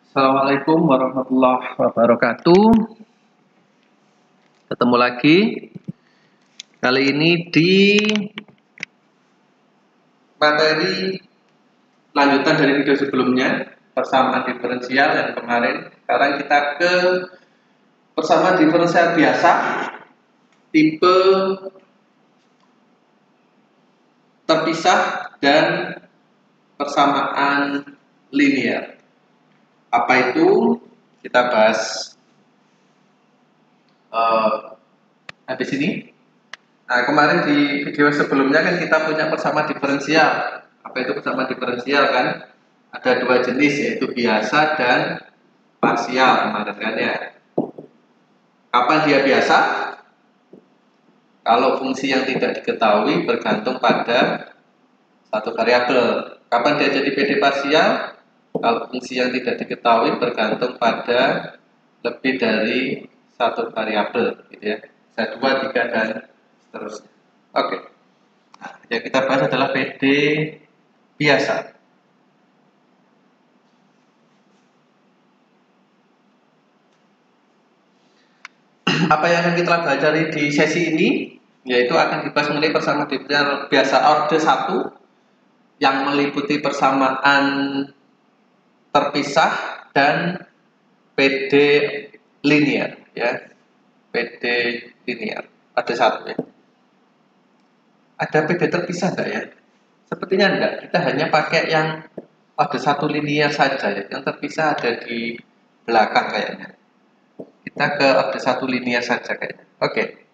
Assalamualaikum warahmatullahi wabarakatuh. Ketemu lagi. Kali ini di materi lanjutan dari video sebelumnya, persamaan diferensial yang kemarin. Sekarang kita ke persamaan diferensial biasa, tipe terpisah dan persamaan linear. Apa itu? Kita bahas habis ini. Nah, kemarin di video sebelumnya kan kita punya persamaan diferensial. Apa itu persamaan diferensial kan? Ada dua jenis, yaitu biasa dan parsial kemarin kan ya. Kapan dia biasa? Kalau fungsi yang tidak diketahui bergantung pada satu variabel. Kapan dia jadi PD parsial? Kalau fungsi yang tidak diketahui bergantung pada lebih dari satu variabel, gitu ya. Bisa 2, 3 dan seterusnya. Oke. Nah, yang kita bahas adalah PD biasa. Apa yang akan kita pelajari di sesi ini, yaitu akan dibahas mengenai persamaan diferensial biasa orde 1 yang meliputi persamaan terpisah dan PD linear, ya. PD linear ada 1 ya. Ada PD terpisah enggak ya? Sepertinya enggak. Kita hanya pakai yang ada 1 linear saja ya. Yang terpisah ada di belakang kayaknya. Kita ke ada 1 linear saja kayaknya. Oke.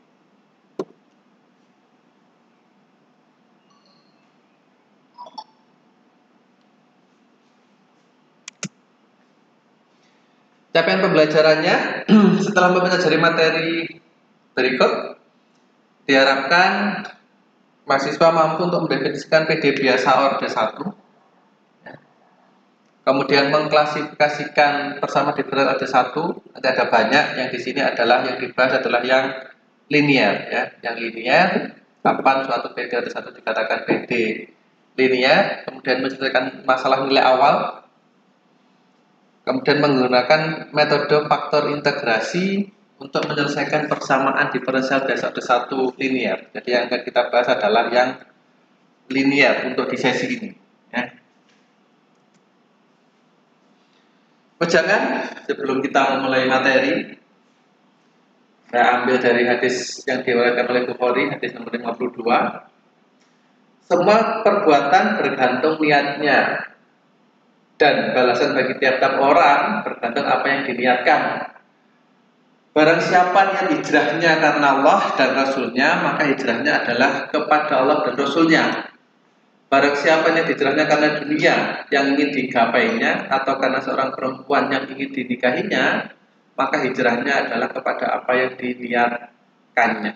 Capaian pembelajarannya setelah mempelajari materi berikut, diharapkan mahasiswa mampu untuk mendefinisikan PD biasa orde 1, kemudian mengklasifikasikan persamaan diferensial orde 1. Nanti ada banyak, yang di sini adalah yang dibahas adalah yang linear ya. Yang linear, kapan suatu PD orde 1 dikatakan PD linear, kemudian menyelesaikan masalah nilai awal, kemudian menggunakan metode faktor integrasi untuk menyelesaikan persamaan diferensial biasa orde 1 linear. Jadi yang akan kita bahas adalah yang linear untuk di sesi ini ya. Jangan sebelum kita memulai materi, saya ambil dari hadis yang diriwayatkan oleh Bukhari, hadis nomor 52. Semua perbuatan bergantung niatnya, dan balasan bagi tiap-tiap orang bergantung apa yang diniatkan. Barang siapa yang hijrahnya karena Allah dan Rasulnya, maka hijrahnya adalah kepada Allah dan Rasulnya. Barang siapa yang hijrahnya karena dunia yang ingin digapainya, atau karena seorang perempuan yang ingin dinikahinya, maka hijrahnya adalah kepada apa yang diniatkannya.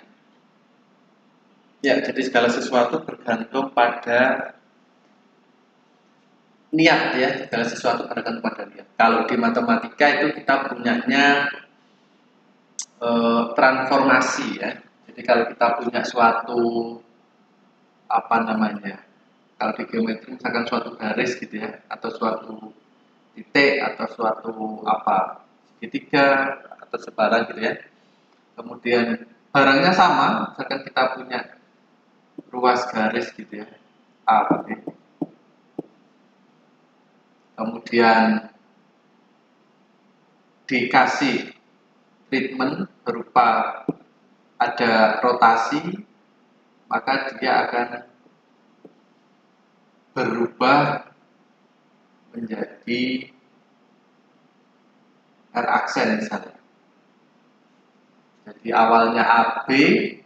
Ya, jadi segala sesuatu bergantung pada niat ya, segala sesuatu bergantung pada niat. Kalau di matematika itu kita punyanya transformasi ya. Jadi kalau kita punya suatu kalau di geometri misalkan suatu garis gitu ya, atau suatu titik, atau suatu segitiga atau sebarang gitu ya. Kemudian barangnya sama, misalkan kita punya ruas garis gitu ya, A, B. Kemudian dikasih treatment berupa ada rotasi, maka dia akan berubah menjadi R-aksen misalnya. Jadi awalnya AB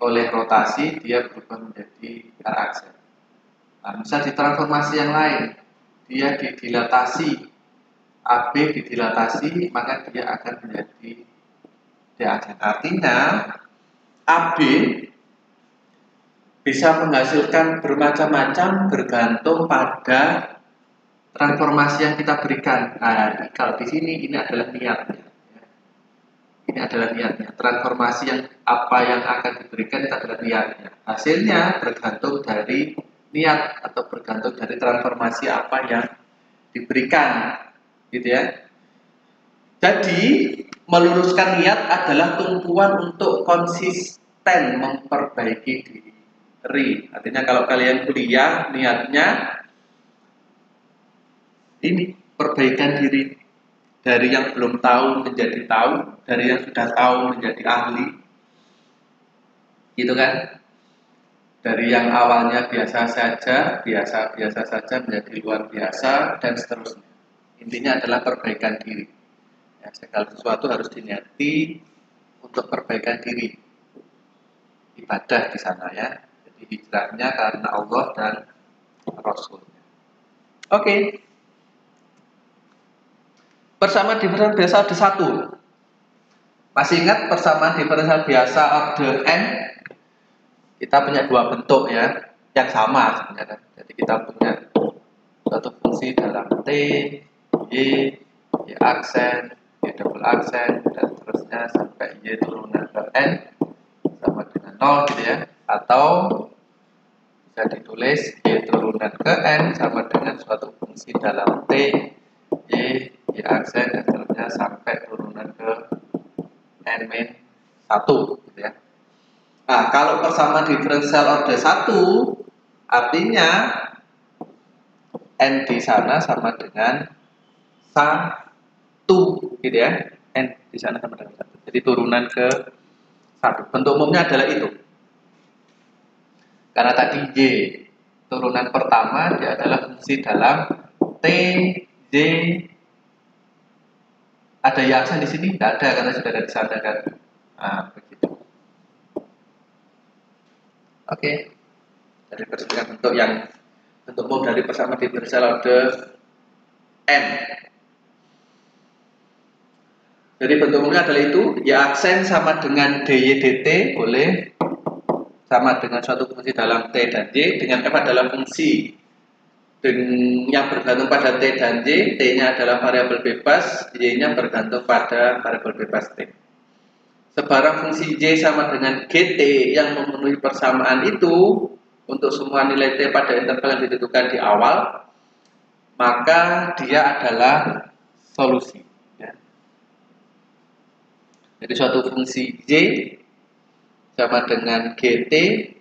oleh rotasi dia berubah menjadi R-aksen. Nah, bisa ditransformasi yang lain, dia didilatasi, AB didilatasi, maka dia akan menjadi D-aksen. Artinya AB bisa menghasilkan bermacam-macam bergantung pada transformasi yang kita berikan. Nah, kalau di sini ini adalah niatnya. Ini adalah niatnya. Transformasi yang apa yang akan diberikan itu adalah niatnya. Hasilnya bergantung dari niat atau bergantung dari transformasi apa yang diberikan, gitu ya. Jadi, meluruskan niat adalah tumpuan untuk konsisten memperbaiki diri. Artinya kalau kalian kuliah, niatnya ini perbaikan diri. Dari yang belum tahu menjadi tahu, dari yang sudah tahu menjadi ahli. Gitu kan? Dari yang awalnya biasa saja menjadi luar biasa, dan seterusnya. Intinya adalah perbaikan diri. Ya, segala sesuatu harus diniati untuk perbaikan diri. Ibadah di sana ya. Jadi hijrahnya karena Allah dan Rasulnya. Oke. Persamaan diferensial biasa orde 1. Masih ingat persamaan diferensial biasa orde N? Kita punya dua bentuk ya, yang sama sebenarnya. Jadi kita punya suatu fungsi dalam T, Y aksen, Y double aksen, dan seterusnya sampai Y turunan ke N sama dengan 0 gitu ya. Atau bisa ditulis Y turunan ke N sama dengan suatu fungsi dalam T, Y aksen, dan seterusnya sampai turunan ke N-1 gitu ya. Nah, kalau persamaan diferensial orde 1 artinya N di sana sama dengan 1 gitu ya. N di sana sama dengan 1. Jadi turunan ke 1. Bentuk umumnya adalah itu. Karena tadi Y turunan pertama dia adalah fungsi dalam T, Y. Ada Y aksen di sini? Tidak ada karena sudah ada di sana kan. Nah, begitu. Oke. Jadi berdasarkan bentuk umum dari persamaan diferensial orde N. Jadi bentuk umumnya adalah itu, Y aksen sama dengan DY dt boleh sama dengan suatu fungsi dalam T dan Y, dengan F adalah fungsi yang bergantung pada T dan Y, T-nya adalah variabel bebas, Y-nya bergantung pada variabel bebas T. Sebarang fungsi Y sama dengan GT yang memenuhi persamaan itu untuk semua nilai T pada interval yang ditentukan di awal, maka dia adalah solusi. Ya. Jadi suatu fungsi Y sama dengan GT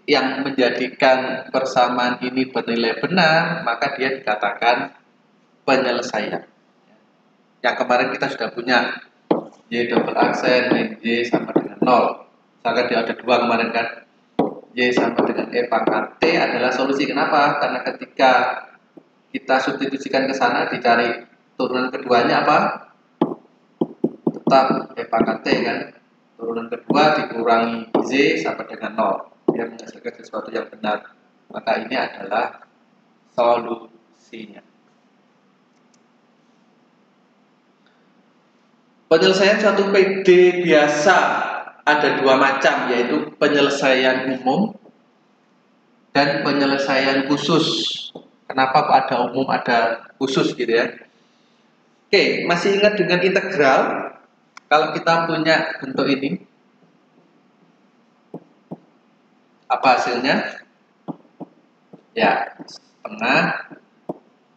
yang menjadikan persamaan ini bernilai benar, maka dia dikatakan penyelesaian. Yang kemarin kita sudah punya Y double aksen min Y sama dengan 0. Misalkan dia ada 2 kemarin kan. Y sama dengan E pangkat T adalah solusi. Kenapa? Karena ketika kita substitusikan ke sana dicari turunan keduanya apa? Tetap E pangkat T kan. Turunan kedua dikurangi Z sama dengan 0. Dia menghasilkan sesuatu yang benar. Maka ini adalah solusinya. Penyelesaian suatu PD biasa ada 2 macam, yaitu penyelesaian umum dan penyelesaian khusus. Kenapa kok ada umum, ada khusus gitu ya? Oke, masih ingat dengan integral? Kalau kita punya bentuk ini, apa hasilnya? Ya, setengah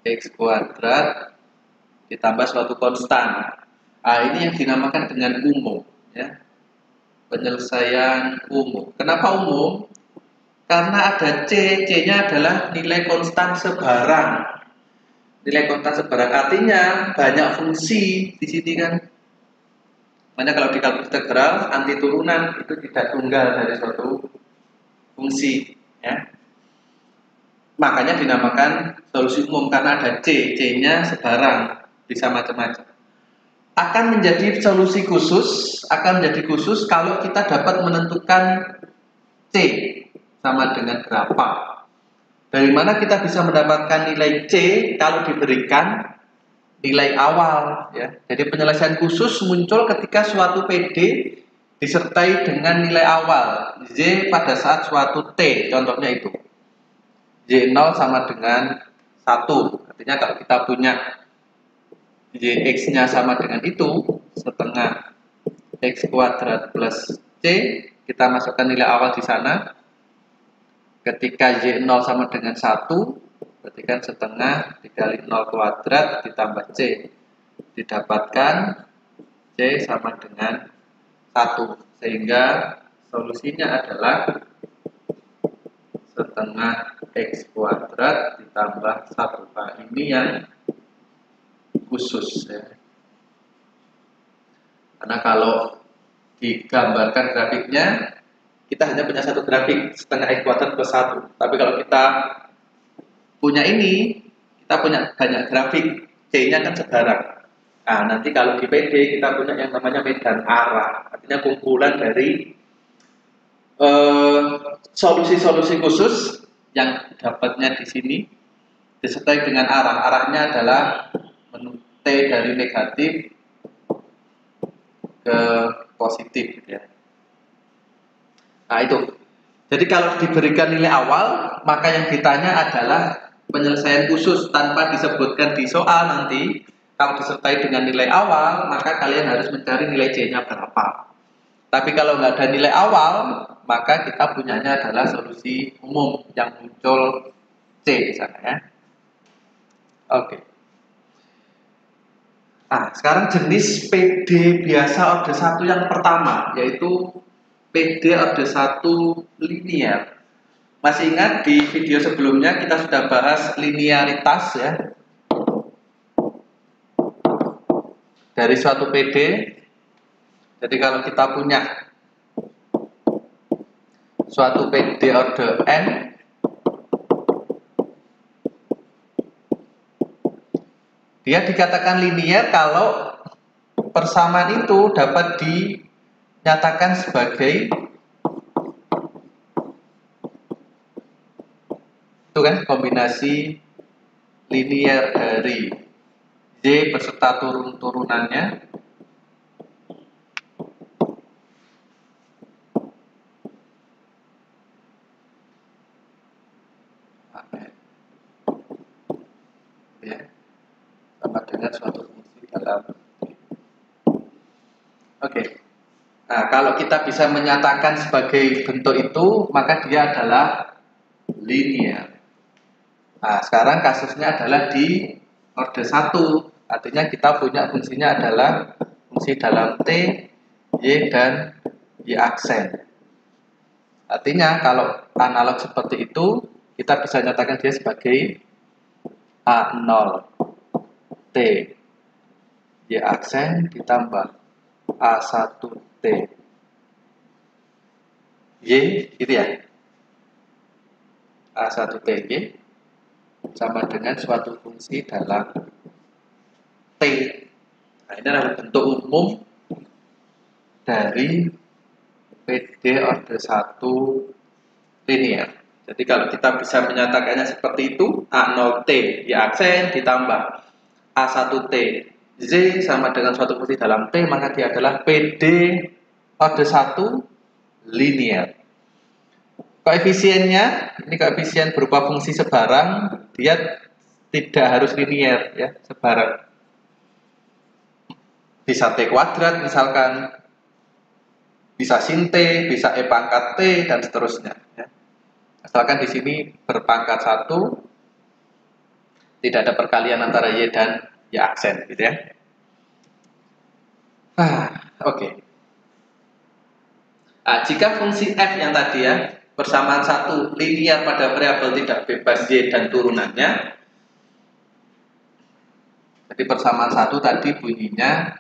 X kuadrat ditambah suatu konstan. Nah, ini yang dinamakan dengan umum, ya. Penyelesaian umum. Kenapa umum? Karena ada C, C-nya adalah nilai konstan sebarang. Nilai konstan sebarang artinya banyak fungsi di sini kan. Makanya kalau di kalkulus integral anti turunan itu tidak tunggal dari suatu fungsi, ya. Makanya dinamakan solusi umum karena ada C, C-nya sebarang, bisa macam-macam. Akan menjadi solusi khusus, kalau kita dapat menentukan C sama dengan berapa. Dari mana kita bisa mendapatkan nilai C kalau diberikan nilai awal, ya. Jadi penyelesaian khusus muncul ketika suatu PD disertai dengan nilai awal Z pada saat suatu T, contohnya itu Y0 sama dengan 1. Artinya kalau kita punya YX-nya sama dengan itu, setengah X kuadrat plus C, kita masukkan nilai awal di sana. Ketika Y0 sama dengan 1, berarti kan setengah dikali 0 kuadrat ditambah C. Didapatkan C sama dengan 1. Sehingga solusinya adalah setengah X kuadrat ditambah 1. Nah, ini yang khusus ya. Karena kalau digambarkan grafiknya, kita hanya punya satu grafik setengah X kuadrat plus 1. Tapi kalau kita punya ini, kita punya banyak grafik, C-nya kan sebarang. Nah, nanti kalau di PD kita punya yang namanya medan arah, artinya kumpulan dari solusi-solusi khusus yang dapatnya di sini disertai dengan arah. Arahnya adalah T dari negatif ke positif ya. Nah, itu. Jadi kalau diberikan nilai awal, maka yang ditanya adalah penyelesaian khusus tanpa disebutkan di soal nanti. Kalau disertai dengan nilai awal, maka kalian harus mencari nilai C-nya berapa. Tapi kalau nggak ada nilai awal, maka kita punyanya adalah solusi umum yang muncul C di sana ya. Oke. Nah, sekarang jenis PD biasa orde 1 yang pertama, yaitu PD orde 1 linear. Masih ingat di video sebelumnya kita sudah bahas linearitas ya. Dari suatu PD. Jadi kalau kita punya suatu PD orde N, dia dikatakan linear kalau persamaan itu dapat dinyatakan sebagai itu kan kombinasi linear dari Y beserta turun-turunannya ya, sama dengan suatu fungsi dalam Oke. Nah, kalau kita bisa menyatakan sebagai bentuk itu, maka dia adalah linear. Nah, sekarang kasusnya adalah di orde 1. Artinya kita punya fungsinya adalah fungsi dalam T, Y, dan Y aksen. Artinya kalau analog seperti itu, kita bisa nyatakan dia sebagai A0 T Y aksen ditambah A1 T Y gitu ya. A1 T Y sama dengan suatu fungsi dalam T. Nah, ini adalah bentuk umum dari PD orde 1 linear. Jadi kalau kita bisa menyatakannya seperti itu, A0T Y aksen ditambah A1T Z sama dengan suatu fungsi dalam T, maka dia adalah PD orde 1 linear. Koefisiennya, ini koefisien berupa fungsi sebarang, dia tidak harus linear ya, sebarang. Bisa T kuadrat misalkan, bisa sin T, bisa E pangkat T, dan seterusnya ya. Asalkan di sini berpangkat 1, tidak ada perkalian antara Y dan Y aksen gitu ya. Oke. Nah, jika fungsi F yang tadi ya, persamaan 1 linear pada variabel tidak bebas Y dan turunannya. Jadi persamaan 1 tadi bunyinya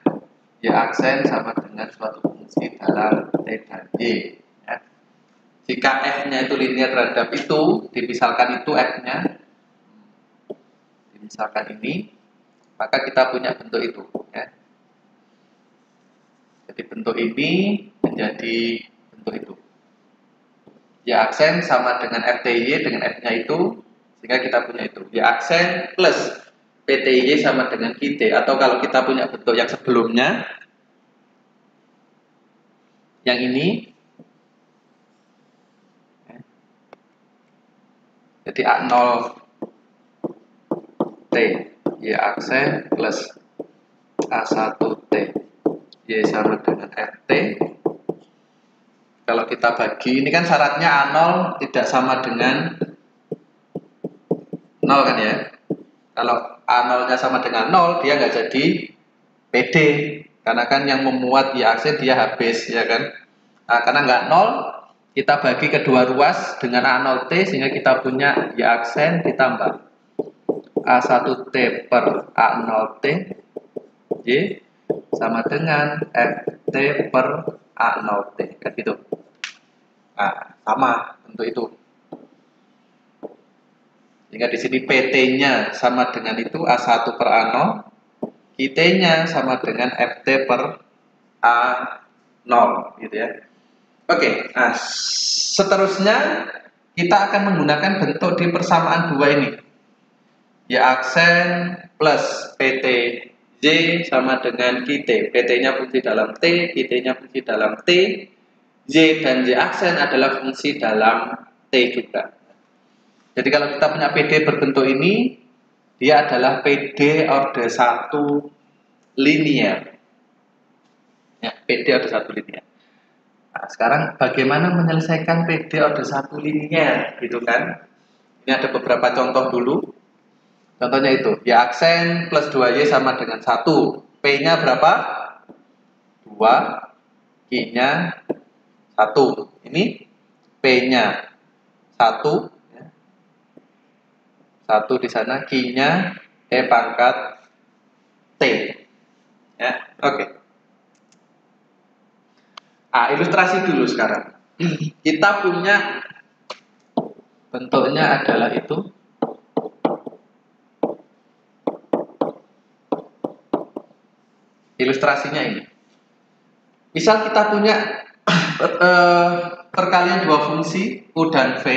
Y aksen sama dengan suatu fungsi dalam T dan Y ya. Jika F-nya itu linear terhadap itu, dimisalkan itu F-nya, dimisalkan ini, maka kita punya bentuk itu ya. Jadi bentuk ini menjadi bentuk itu. Y aksen sama dengan FTY dengan F-nya itu, sehingga kita punya itu. Y aksen plus PTY sama dengan QT. Atau kalau kita punya bentuk yang sebelumnya, yang ini, jadi A0 T Y aksen plus A1 T Y sama dengan FT. Kalau kita bagi, ini kan syaratnya A0 tidak sama dengan 0 kan ya. Kalau A0 nya sama dengan 0, dia nggak jadi PD. Karena kan yang memuat Y aksen dia habis, ya kan? Nah, karena nggak nol, kita bagi kedua ruas dengan A0T sehingga kita punya Y aksen ditambah A1T per A0T Y sama dengan FT per A0T, kan gitu. Nah, sama untuk itu. Sehingga di sini PT-nya sama dengan itu A1 per A0, QT-nya sama dengan FT per A0, gitu ya. Oke, nah seterusnya kita akan menggunakan bentuk di persamaan dua ini. Y aksen plus PT Y sama dengan QT. PT-nya fungsi dalam T, QT-nya fungsi dalam T, Y dan Y aksen adalah fungsi dalam T juga. Jadi kalau kita punya PD berbentuk ini, dia adalah PD order 1 linear. Ya, PD order 1 linear. Nah, sekarang bagaimana menyelesaikan PD order 1 linear, gitu kan? Ini ada beberapa contoh dulu. Contohnya itu, Y aksen plus 2Y sama dengan 1. P-nya berapa? 2. Q-nya 1. Ini P-nya 1. 1 di sana, Q-nya E pangkat T. Ya, oke. Ilustrasi dulu sekarang. Kita punya bentuknya adalah itu. Ilustrasinya ini. Misal kita punya perkalian dua fungsi U dan V,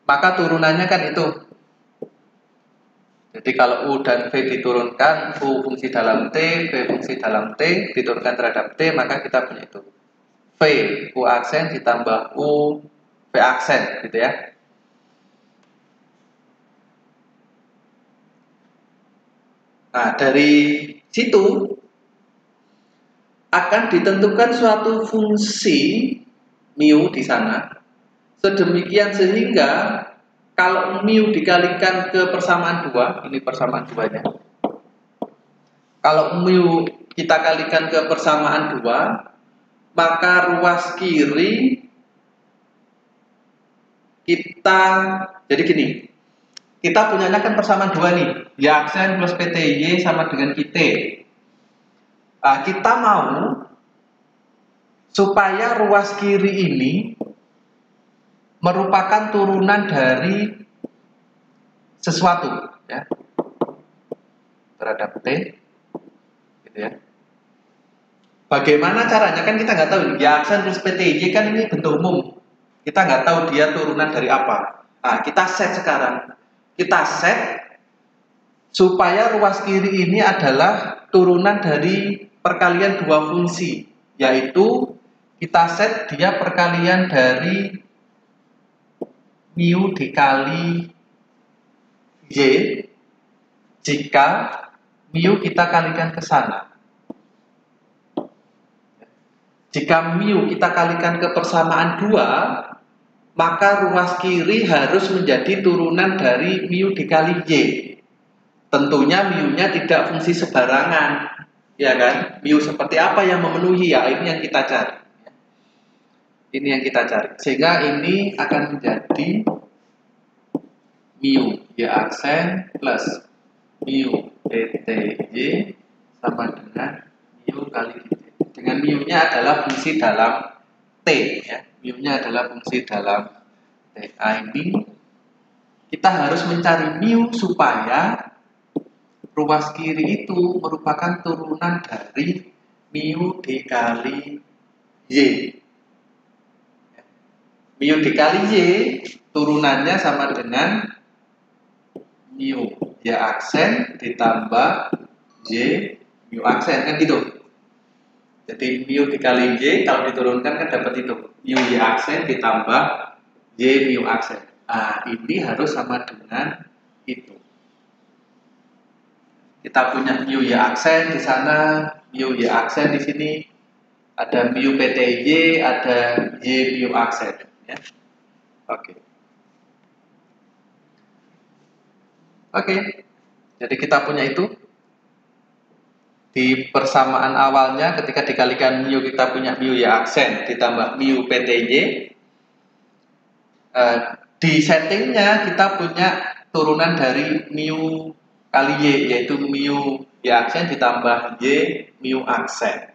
maka turunannya kan itu. Jadi kalau U dan V diturunkan, U fungsi dalam T, V fungsi dalam T, diturunkan terhadap T, maka kita punya itu. V, U aksen ditambah U, V aksen, gitu ya. Nah, dari situ akan ditentukan suatu fungsi mu di sana, sedemikian sehingga kalau mu dikalikan ke persamaan 2, ini persamaan 2-nya. Kalau mu kita kalikan ke persamaan 2, maka ruas kiri kita, jadi gini, kita punyanya kan persamaan 2 nih, Y aksen plus PTY sama dengan QT. Nah, kita mau supaya ruas kiri ini merupakan turunan dari sesuatu, ya, terhadap T, gitu ya. Bagaimana caranya? Kan kita nggak tahu. Y aksen plus PTY kan ini bentuk umum. Kita nggak tahu dia turunan dari apa. Nah, kita set sekarang. Kita set supaya ruas kiri ini adalah turunan dari perkalian dua fungsi, yaitu kita set dia perkalian dari mu dikali Y jika mu kita kalikan ke sana. Jika mu kita kalikan ke persamaan 2, maka ruas kiri harus menjadi turunan dari mu dikali Y. Tentunya mu-nya tidak fungsi sebarangan, ya kan? Mu seperti apa yang memenuhi, ya ini yang kita cari. Ini yang kita cari. Sehingga ini akan menjadi mu Y aksen plus mu PTY sama dengan mu kali Y. Dengan mu-nya adalah fungsi dalam T, ya. Mu-nya adalah fungsi dalam T. Ini kita harus mencari mu supaya ruas kiri itu merupakan turunan dari mu dikali Y. Mu dikali Y turunannya sama dengan mu Y aksen ditambah Y mu aksen, kan gitu. Jadi mu dikali Y kalau diturunkan kan dapat itu, mu Y aksen ditambah Y mu aksen. Nah, ini harus sama dengan itu. Kita punya mu Y aksen di sana, mu Y aksen di sini, ada mu PTY, ada Y mu aksen, ya. Oke. Jadi kita punya itu. di persamaan awalnya ketika dikalikan mu kita punya mu Y aksen ditambah mu PTY. Di settingnya kita punya turunan dari mu kali Y, yaitu mu Y aksen ditambah Y mu aksen.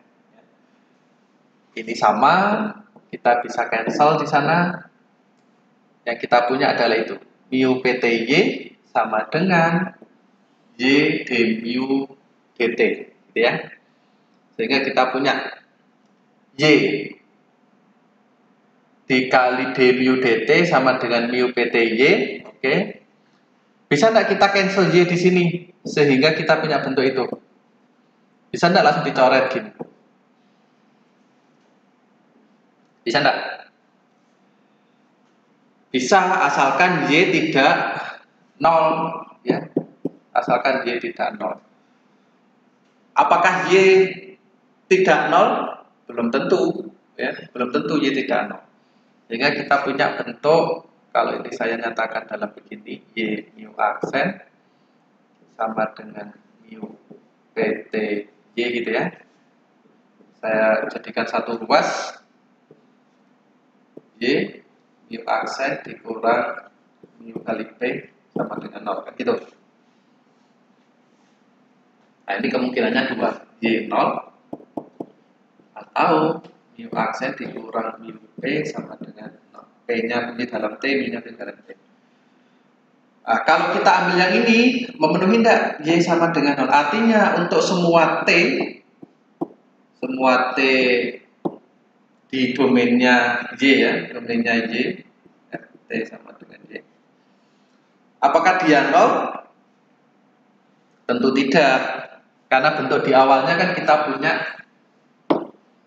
Ini sama, kita bisa cancel di sana. Yang kita punya adalah itu, mu PTY sama dengan Y d mu dt, gitu ya. Sehingga kita punya Y dikali d mu dt sama dengan mu PTY, oke. Bisa enggak kita cancel Y di sini sehingga kita punya bentuk itu? Bisa enggak langsung dicoret gini? Bisa enggak? Bisa, asalkan Y tidak 0, ya. Asalkan Y tidak 0. Apakah Y tidak 0? Belum tentu, ya. Belum tentu Y tidak 0. Sehingga kita punya bentuk, kalau ini saya nyatakan dalam begini, Y mu aksen sama dengan mu PTY, gitu ya. Saya jadikan satu ruas, Y mu aksen dikurang mu kali P sama dengan 0, kan gitu. Nah, ini kemungkinannya dua, Y 0 atau mu aksen dikurang mu P sama dengan 0. P-nya di dalam T, mu-nya di dalam T. Nah, kalau kita ambil yang ini, memenuhi enggak Y sama dengan 0? Artinya untuk semua T di domainnya Y, ya, domainnya Y, T sama dengan Y. Apakah dia 0? Tentu tidak, karena bentuk di awalnya kan kita punya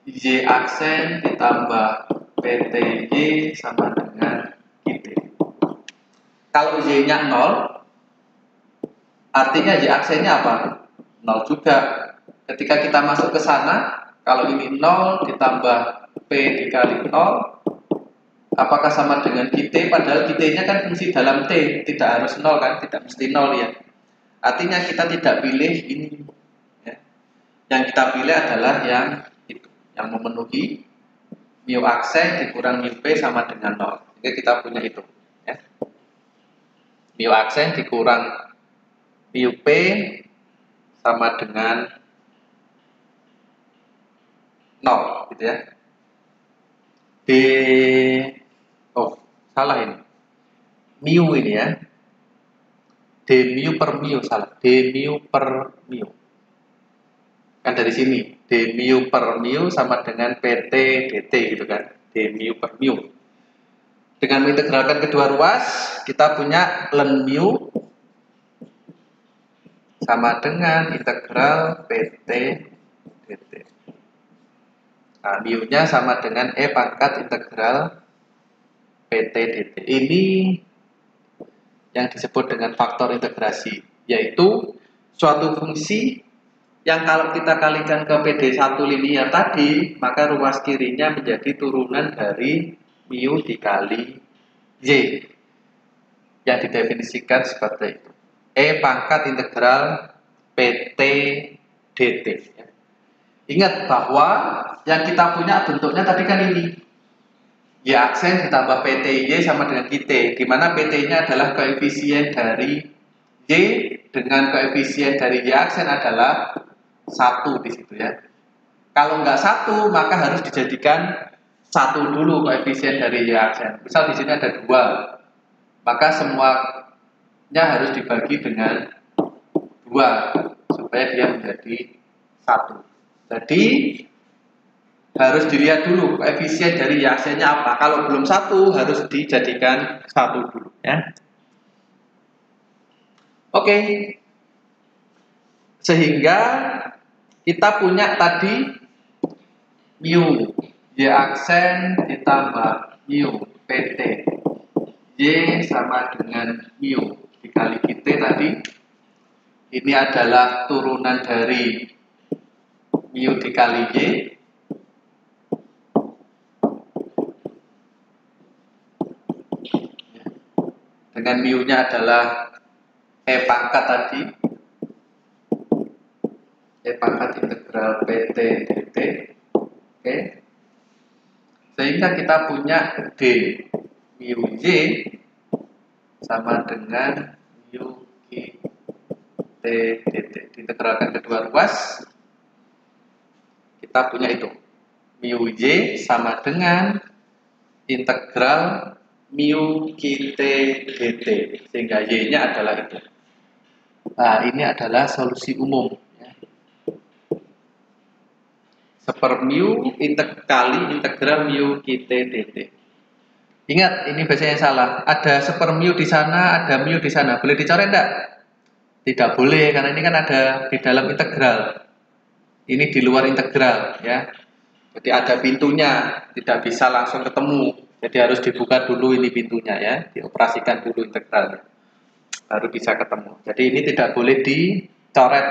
Y aksen ditambah PTY sama dengan IT. Kalau Y-nya 0, artinya Y aksennya apa? 0 juga. Ketika kita masuk ke sana, kalau ini 0 ditambah P dikali 0, apakah sama dengan QT? Padahal QT-nya kan fungsi dalam T, tidak harus 0 kan, tidak mesti 0 ya. Artinya kita tidak pilih ini, ya. Yang kita pilih adalah yang itu, yang memenuhi mu aksen dikurang mu P sama dengan 0. Jadi kita punya itu, ya. Mu aksen dikurang mu P sama dengan 0, gitu ya. Salah ini. Mu ini ya. D mu per mu, salah. D mu per mu. Kan dari sini. D mu per mu sama dengan PT dt, gitu kan. D mu per mu. Dengan mengintegralkan kedua ruas, kita punya ln mu sama dengan integral PT dt. Nah, mu-nya sama dengan E pangkat integral PT dt. Ini yang disebut dengan faktor integrasi, yaitu suatu fungsi yang kalau kita kalikan ke PD1 linear tadi, maka ruas kirinya menjadi turunan dari mu dikali Y, yang didefinisikan seperti itu. E pangkat integral PT dt. Ingat bahwa yang kita punya bentuknya tadi kan ini, Y aksen ditambah PTY sama dengan QT, di mana PT-nya adalah koefisien dari Y dengan koefisien dari Y aksen adalah 1 di situ ya. Kalau nggak 1, maka harus dijadikan 1 dulu koefisien dari Y aksen. Misal di sini ada 2, maka semuanya harus dibagi dengan 2 supaya dia menjadi 1. Jadi harus dilihat dulu koefisien dari Y aksennya apa. Kalau belum 1, harus dijadikan 1 dulu ya. Oke. Sehingga kita punya tadi mu Y aksen ditambah mu PT Y sama dengan mu dikali QT tadi. Ini adalah turunan dari mu dikali Y. Dengan mu-nya adalah E pangkat tadi. E pangkat integral PT dt. Oke. Sehingga kita punya D mu Y sama dengan mu T dt. Diintegralkan kedua ruas, kita punya itu. Mu Y sama dengan integral mu T dt. Sehingga Y-nya adalah itu. Nah, ini adalah solusi umum. Sepermu kali integral mu T dt. Ingat, ini biasanya salah. Ada sepermu di sana, ada mu di sana. Boleh dicoret enggak? Tidak boleh, karena ini kan ada di dalam integral. Ini di luar integral, ya. Jadi ada pintunya, tidak bisa langsung ketemu. Jadi harus dibuka dulu ini pintunya, ya. Dioperasikan dulu integralnya, baru bisa ketemu. Jadi ini tidak boleh dicoret.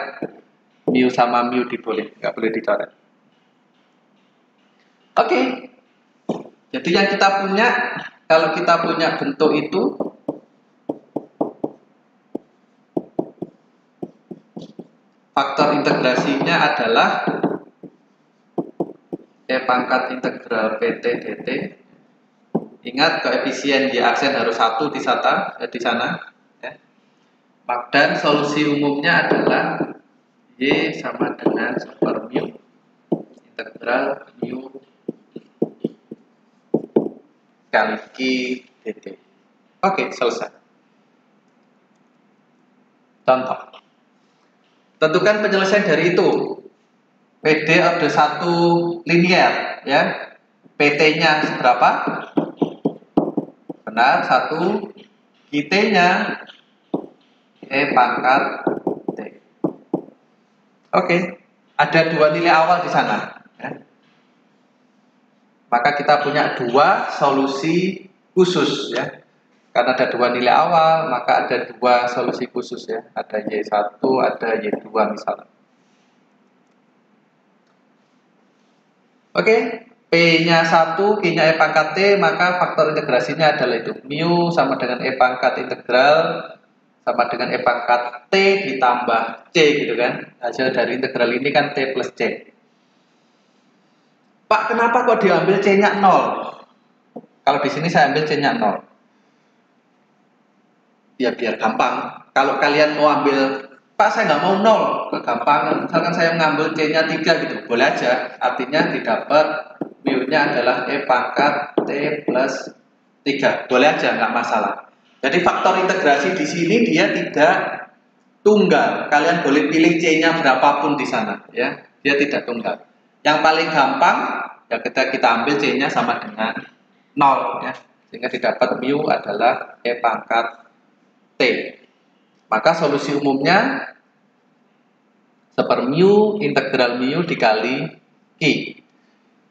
Mu sama mu diboleh, nggak boleh dicoret. Oke. Jadi yang kita punya, kalau kita punya bentuk itu, faktor integrasinya adalah E pangkat integral PT dt. Ingat, koefisien Y aksen harus 1 di sana. Ya. Dan solusi umumnya adalah Y sama dengan sepermu integral mu kali Q dt. Oke, selesai. Contoh. Tentukan penyelesaian dari itu. PD order 1 linear, ya. PT-nya seberapa? Benar, 1. QT-nya E pangkat T. Oke, ada dua nilai awal di sana, ya. Maka kita punya dua solusi khusus, ya. Karena ada dua nilai awal, maka ada dua solusi khusus, ya. Ada Y1, ada Y2 misalnya. Oke, P-nya 1, Q-nya E pangkat T, maka faktor integrasinya adalah itu. Mu sama dengan E pangkat integral sama dengan E pangkat T ditambah C, gitu kan. Hasil dari integral ini kan T plus C. Pak, kenapa kok diambil C-nya 0? Kalau di sini saya ambil C-nya 0. Ya biar gampang. Kalau kalian mau ambil, Pak saya nggak mau 0, kegampangan. Misalkan saya mengambil C-nya 3 gitu, boleh aja. Artinya didapat mu-nya adalah E pangkat T plus 3. Boleh aja, nggak masalah. Jadi faktor integrasi di sini dia tidak tunggal. Kalian boleh pilih C-nya berapapun di sana, ya. Dia tidak tunggal. Yang paling gampang ya kita ambil C-nya sama dengan 0, ya. Sehingga didapat mu adalah E pangkat T. Maka solusi umumnya sepermu integral mu dikali Q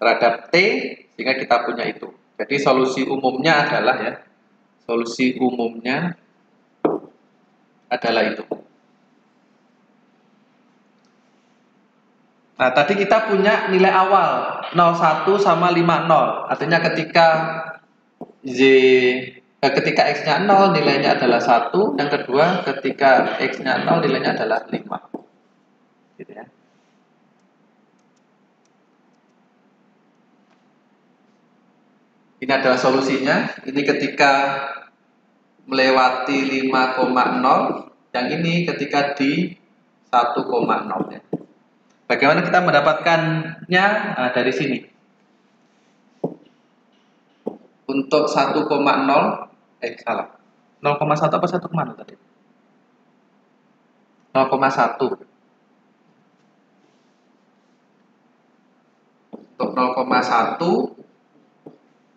terhadap T, sehingga kita punya itu. Jadi solusi umumnya adalah, ya, solusi umumnya adalah itu. Nah, tadi kita punya nilai awal 01 sama 50. Artinya ketika X-nya 0 nilainya adalah 1, yang kedua ketika X-nya 0 nilainya adalah 5. Gitu, ya. Ini adalah solusinya. Ini ketika melewati 5,0, yang ini ketika di 1,0, ya. Bagaimana kita mendapatkannya? Nah, dari sini. Untuk 1,0, salah. 0,1 apa 1,0 tadi? 0,1. Untuk 0,1,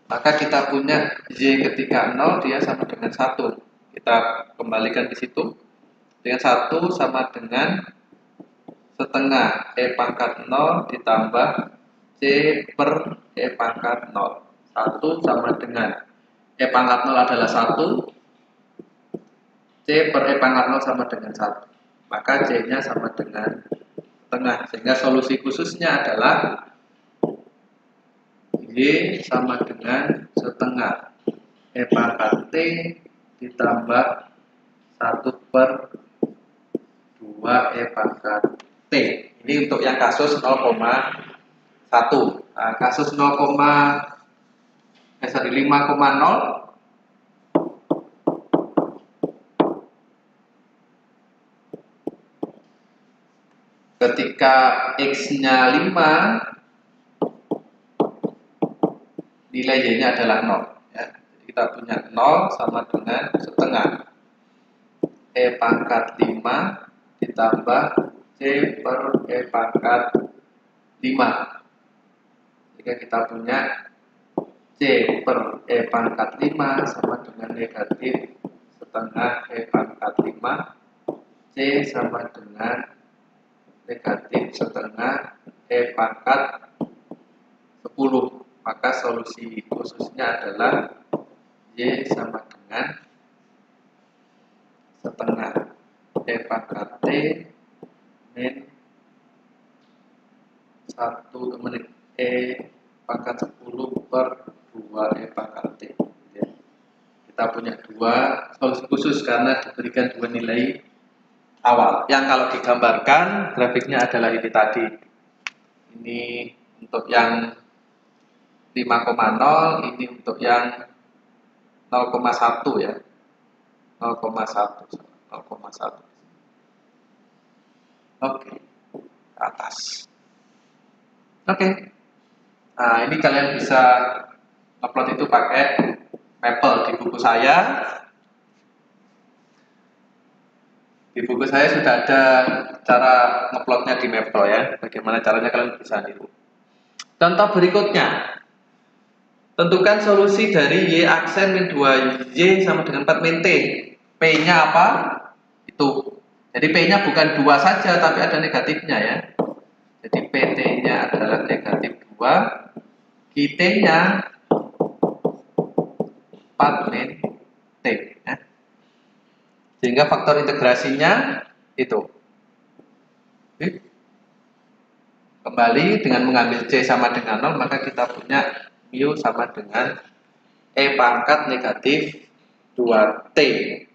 maka kita punya Y ketika 0 dia sama dengan 1. Kita kembalikan di situ. Dengan 1 sama dengan setengah E pangkat 0 ditambah C per E pangkat 0. 1 sama dengan E pangkat 0 adalah 1, C per E pangkat 0 sama dengan 1. Maka C-nya sama dengan setengah. Sehingga solusi khususnya adalah Y sama dengan setengah E pangkat T ditambah 1 per 2 E pangkat T. Ini untuk yang kasus 0,1. Nah, kasus 5,0 ketika X-nya 5, nilai Y-nya adalah 0. Ya. Jadi kita punya 0 sama dengan setengah E pangkat 5 ditambah C per E pangkat 5. Jika kita punya C per E pangkat 5 sama dengan negatif setengah E pangkat 5. C sama dengan negatif setengah E pangkat 10. Maka solusi khususnya adalah Y sama dengan setengah E pangkat T min 1 menit E pangkat 10 per 2 E pangkat T. Ya. Kita punya dua solusi khusus karena diberikan dua nilai awal. Yang kalau digambarkan grafiknya adalah ini tadi. Ini untuk yang 5,0, ini untuk yang 0,1 ya. 0,1. Oke. Ke atas. Oke. Nah, ini kalian bisa upload itu pakai Maple di buku saya. Di buku saya sudah ada cara nguploadnya di Maple ya. Bagaimana caranya kalian bisa niru. Contoh berikutnya. Tentukan solusi dari Y aksen min 2Y sama dengan 4 min T. P-nya apa? Itu. Jadi P-nya bukan 2 saja, tapi ada negatifnya ya. Jadi PT-nya adalah negatif 2. QT-nya 4 min T. Ya. Sehingga faktor integrasinya itu. Kembali dengan mengambil C sama dengan 0, maka kita punya mu sama dengan E pangkat negatif 2T.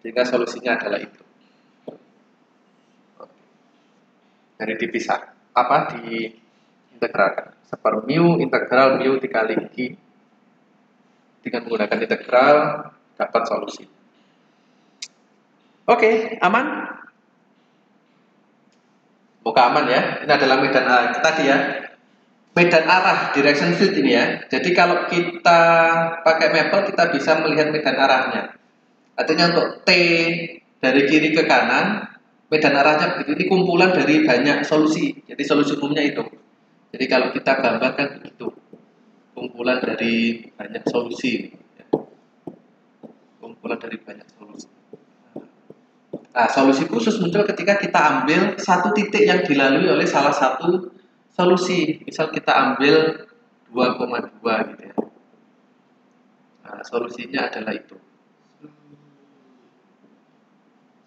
Sehingga solusinya adalah itu. Dari dipisah. Apa? Diintegralkan. Seper mu integral mu dikali Q. Dengan menggunakan integral dapat solusi. Oke, aman? Semoga aman ya. Ini adalah medan arah tadi ya. Medan arah direction field ini ya. Jadi kalau kita pakai Maple kita bisa melihat medan arahnya. Artinya untuk T dari kiri ke kanan, medan arahnya begitu. Ini kumpulan dari banyak solusi. Jadi solusi umumnya itu. Jadi kalau kita gambarkan begitu, kumpulan dari banyak solusi. Kumpulan dari banyak solusi. Nah, solusi khusus muncul ketika kita ambil satu titik yang dilalui oleh salah satu solusi. Misal kita ambil 2,2 gitu ya. Nah, solusinya adalah itu.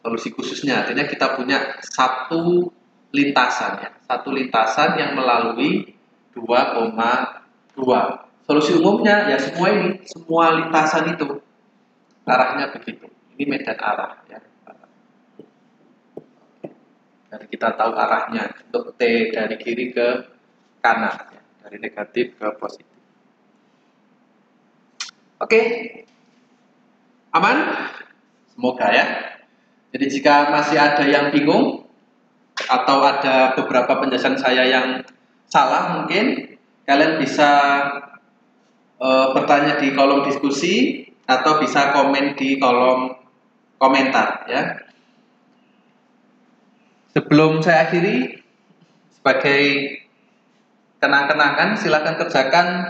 Solusi khususnya artinya kita punya satu lintasan ya. Satu lintasan yang melalui 2,2. Solusi umumnya ya semua ini, semua lintasan itu arahnya begitu. Ini medan arah ya. Dan kita tahu arahnya untuk T dari kiri ke kanan, ya. Dari negatif ke positif. Oke, aman? Semoga ya. Jadi jika masih ada yang bingung atau ada beberapa penjelasan saya yang salah mungkin kalian bisa bertanya di kolom diskusi atau bisa komen di kolom komentar ya. Sebelum saya akhiri, sebagai kenang-kenangan, silakan kerjakan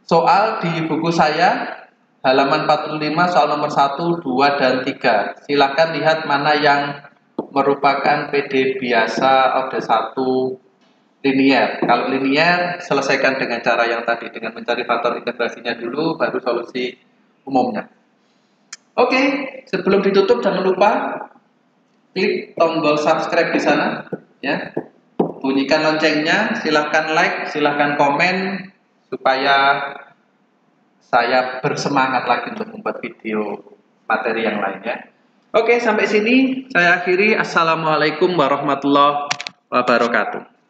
soal di buku saya, halaman 45, soal nomor 1, 2, dan 3. Silakan lihat mana yang merupakan PD biasa order 1 linier. Kalau linier, selesaikan dengan cara yang tadi, dengan mencari faktor integrasinya dulu, baru solusi umumnya. Oke, sebelum ditutup, jangan lupa klik tombol subscribe di sana ya. Bunyikan loncengnya, silahkan like, silahkan komen supaya saya bersemangat lagi untuk membuat video materi yang lain ya. Oke, sampai sini saya akhiri. Assalamualaikum warahmatullahi wabarakatuh. wabarakatuh.